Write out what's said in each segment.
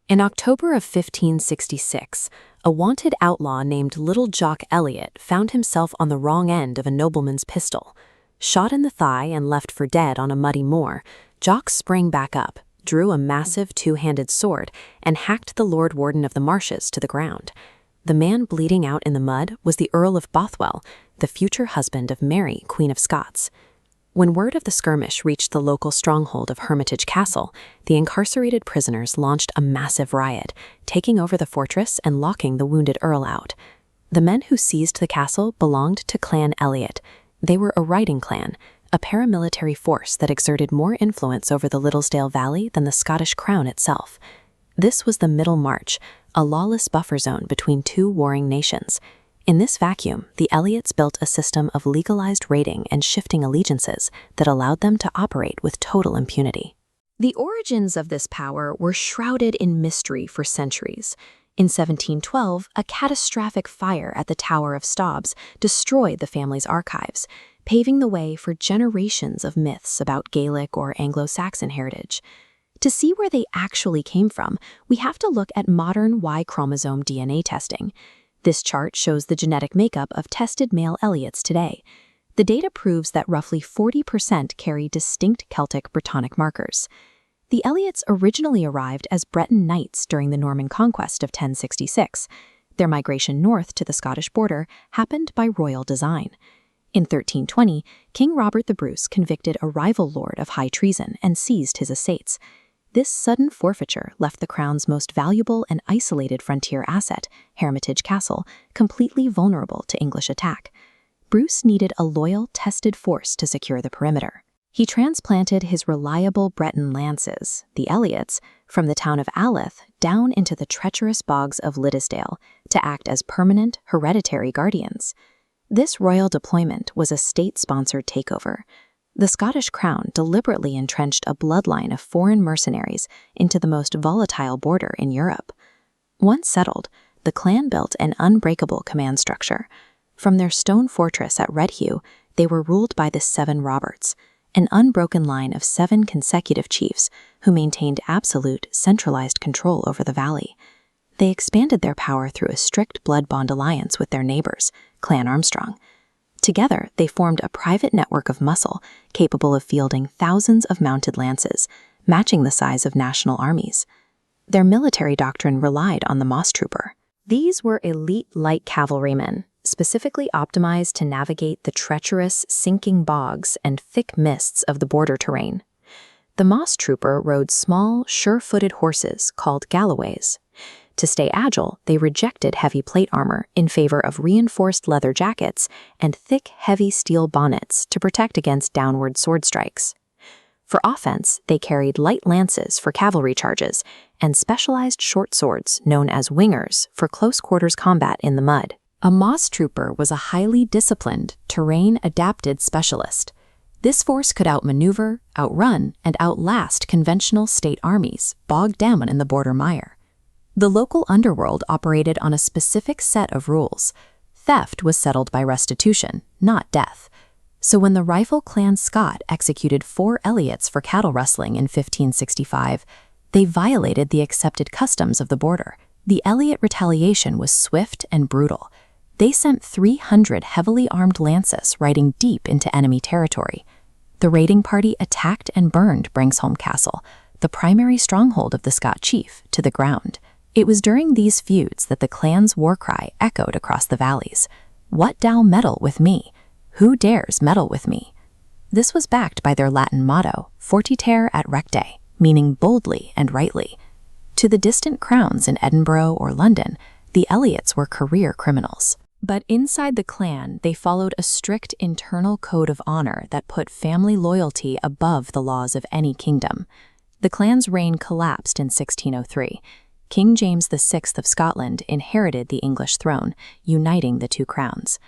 In October of 1566, a wanted outlaw named Little Jock Elliot found himself on the wrong end of a nobleman's pistol. Shot in the thigh and left for dead on a muddy moor, Jock sprang back up, drew a massive two-handed sword, and hacked the Lord Warden of the Marshes to the ground. The man bleeding out in the mud was the Earl of Bothwell, the future husband of Mary, Queen of Scots. When word of the skirmish reached the local stronghold of Hermitage Castle, the incarcerated prisoners launched a massive riot, taking over the fortress and locking the wounded Earl out. The men who seized the castle belonged to Clan Elliot. They were a riding clan, a paramilitary force that exerted more influence over the Liddesdale Valley than the Scottish crown itself. This was the Middle March, a lawless buffer zone between two warring nations. In this vacuum, the Elliots built a system of legalized raiding and shifting allegiances that allowed them to operate with total impunity. The origins of this power were shrouded in mystery for centuries. In 1712, a catastrophic fire at the Tower of Staubs destroyed the family's archives, paving the way for generations of myths about Gaelic or Anglo-Saxon heritage. To see where they actually came from, we have to look at modern Y chromosome DNA testing. This chart shows the genetic makeup of tested male Elliots today. The data proves that roughly 40% carry distinct Celtic Brittonic markers. The Elliots originally arrived as Breton knights during the Norman conquest of 1066. Their migration north to the Scottish border happened by royal design. In 1320, King Robert the Bruce convicted a rival lord of high treason and seized his estates. This sudden forfeiture left the crown's most valuable and isolated frontier asset, Hermitage Castle, completely vulnerable to English attack. Bruce needed a loyal, tested force to secure the perimeter. He transplanted his reliable Breton lances, the Elliots, from the town of Alyth down into the treacherous bogs of Liddesdale to act as permanent, hereditary guardians. This royal deployment was a state-sponsored takeover. The Scottish crown deliberately entrenched a bloodline of foreign mercenaries into the most volatile border in Europe. Once settled, the clan built an unbreakable command structure. From their stone fortress at Redheugh, they were ruled by the Seven Roberts, an unbroken line of 7 consecutive chiefs who maintained absolute, centralized control over the valley. They expanded their power through a strict blood bond alliance with their neighbors, Clan Armstrong. Together, they formed a private network of muscle capable of fielding thousands of mounted lances, matching the size of national armies. Their military doctrine relied on the Mosstroopers. These were elite light cavalrymen, specifically optimized to navigate the treacherous, sinking bogs and thick mists of the border terrain. The Mosstroopers rode small, sure-footed horses called Galloways. To stay agile, they rejected heavy plate armor in favor of reinforced leather jackets and thick, heavy steel bonnets to protect against downward sword strikes. For offense, they carried light lances for cavalry charges and specialized short swords known as wingers for close-quarters combat in the mud. A Mosstrooper was a highly disciplined, terrain-adapted specialist. This force could outmaneuver, outrun, and outlast conventional state armies bogged down in the border mire. The local underworld operated on a specific set of rules. Theft was settled by restitution, not death. So when the rifle clan Scott executed 4 Elliots for cattle rustling in 1565, they violated the accepted customs of the border. The Elliot retaliation was swift and brutal. They sent 300 heavily armed lances riding deep into enemy territory. The raiding party attacked and burned Bringsholm Castle, the primary stronghold of the Scott chief, to the ground. It was during these feuds that the clan's war cry echoed across the valleys. "What thou meddle with me? Who dares meddle with me?" This was backed by their Latin motto, Fortiter et recte, meaning boldly and rightly. To the distant crowns in Edinburgh or London, the Elliots were career criminals. But inside the clan, they followed a strict internal code of honor that put family loyalty above the laws of any kingdom. The clan's reign collapsed in 1603. King James VI of Scotland inherited the English throne, uniting the two crowns.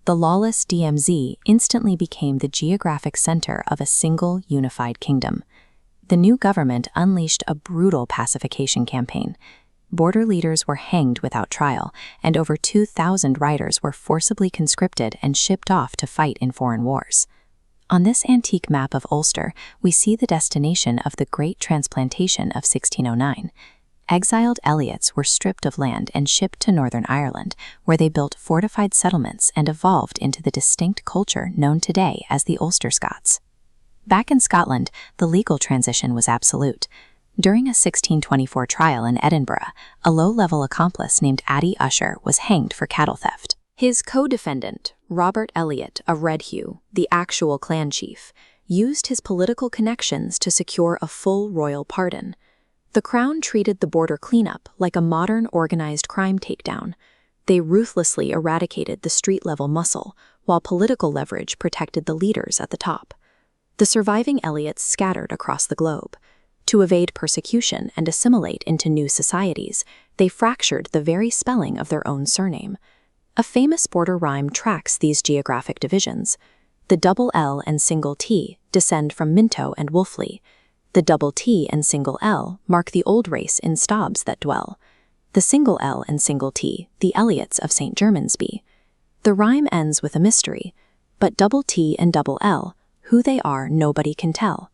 The lawless DMZ instantly became the geographic center of a single unified kingdom. The new government unleashed a brutal pacification campaign. Border leaders were hanged without trial, and over 2,000 riders were forcibly conscripted and shipped off to fight in foreign wars. On this antique map of Ulster, we see the destination of the Great Transplantation of 1609. Exiled Elliots were stripped of land and shipped to Northern Ireland, where they built fortified settlements and evolved into the distinct culture known today as the Ulster Scots. Back in Scotland, the legal transition was absolute. During a 1624 trial in Edinburgh, a low-level accomplice named Addy Usher was hanged for cattle theft. His co-defendant, Robert Elliot of Redhugh, the actual clan chief, used his political connections to secure a full royal pardon. The Crown treated the border cleanup like a modern organized crime takedown. They ruthlessly eradicated the street-level muscle, while political leverage protected the leaders at the top. The surviving Elliots scattered across the globe. To evade persecution and assimilate into new societies, they fractured the very spelling of their own surname. A famous border rhyme tracks these geographic divisions. The double L and single T descend from Minto and Wolfley. The double T and single L mark the old race in Staubs that dwell. The single L and single T, the Elliots of St. Germansby. The rhyme ends with a mystery, but double T and double L, who they are nobody can tell.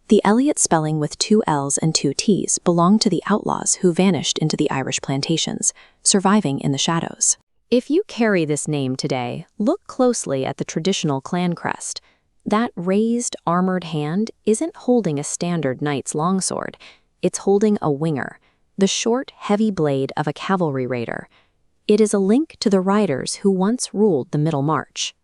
The Elliot spelling with 2 L's and 2 T's belong to the outlaws who vanished into the Irish plantations, surviving in the shadows. If you carry this name today, look closely at the traditional clan crest. That raised, armored hand isn't holding a standard knight's longsword. It's holding a winger, the short, heavy blade of a cavalry raider. It is a link to the riders who once ruled the Middle March.